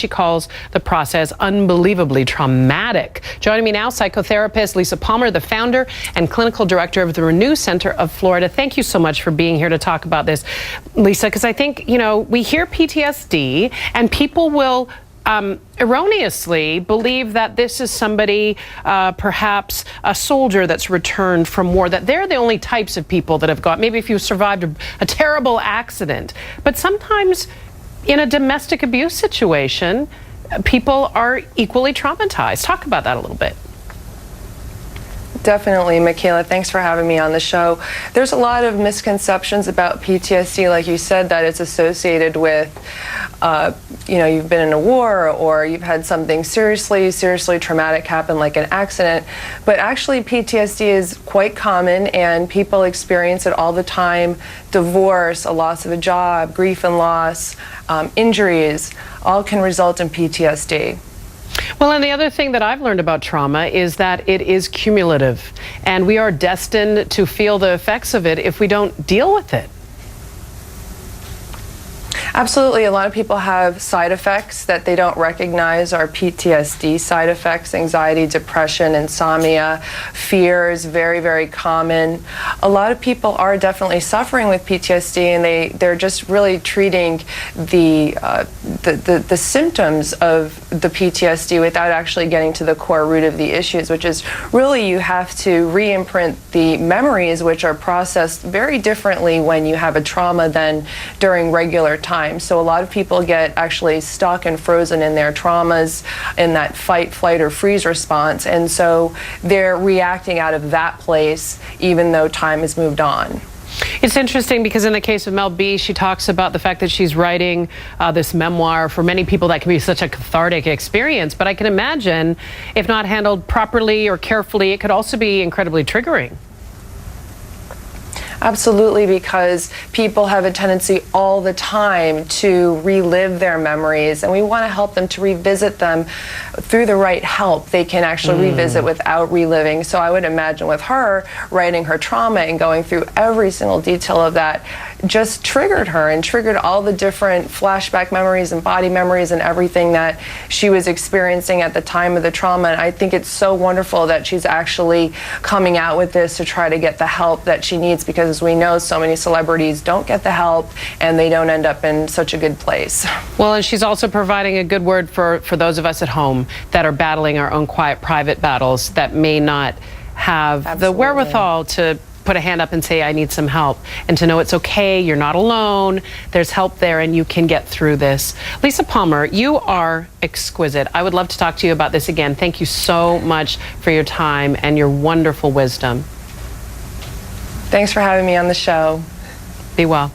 She calls the process unbelievably traumatic. Joining me now, psychotherapist Lisa Palmer, the founder and clinical director of the Renew Center of Florida. Thank you so much for being here to talk about this, Lisa, because I think, you know, we hear PTSD and people will erroneously believe that this is somebody, perhaps a soldier that's returned from war, that they're the only types of people that have got, maybe if you survived a terrible accident. But sometimes in a domestic abuse situation, people are equally traumatized. Talk about that a little bit. Definitely, MichaeLA. Thanks for having me on the show. There's a lot of misconceptions about PTSD, like you said, that it's associated with, you know, you've been in a war or you've had something seriously traumatic happen, like an accident. But actually, PTSD is quite common, and people experience it all the time. Divorce, a loss of a job, grief and loss, injuries, all can result in PTSD. Well, and the other thing that I've learned about trauma is that it is cumulative, and we are destined to feel the effects of it if we don't deal with it. Absolutely. A lot of people have side effects that they don't recognize are PTSD side effects: anxiety, depression, insomnia, fear is very common. A lot of people are definitely suffering with PTSD, and they're just really treating the symptoms of the PTSD without actually getting to the core root of the issues, which is really you have to re-imprint the memories, which are processed very differently when you have a trauma than during regular time. So a lot of people get actually stuck and frozen in their traumas, in that fight, flight, or freeze response, and so they're reacting out of that place even though time has moved on. It's interesting because in the case of Mel B, she talks about the fact that she's writing this memoir. For many people, that can be such a cathartic experience, but I can imagine if not handled properly or carefully, it could also be incredibly triggering. Absolutely, because people have a tendency all the time to relive their memories, and we want to help them to revisit them through the right help. They can actually revisit without reliving. So I would imagine with her, writing her trauma and going through every single detail of that just triggered her and triggered all the different flashback memories and body memories and everything that she was experiencing at the time of the trauma. And I think it's so wonderful that she's actually coming out with this to try to get the help that she needs, because as we know, so many celebrities don't get the help and they don't end up in such a good place. Well, and she's also providing a good word for those of us at home that are battling our own quiet, private battles that may not have the wherewithal to put a hand up and say, I need some help, and to know it's okay, you're not alone, there's help there, and you can get through this. Lisa Palmer, you are exquisite. I would love to talk to you about this again. Thank you so much for your time and your wonderful wisdom. Thanks for having me on the show. Be well.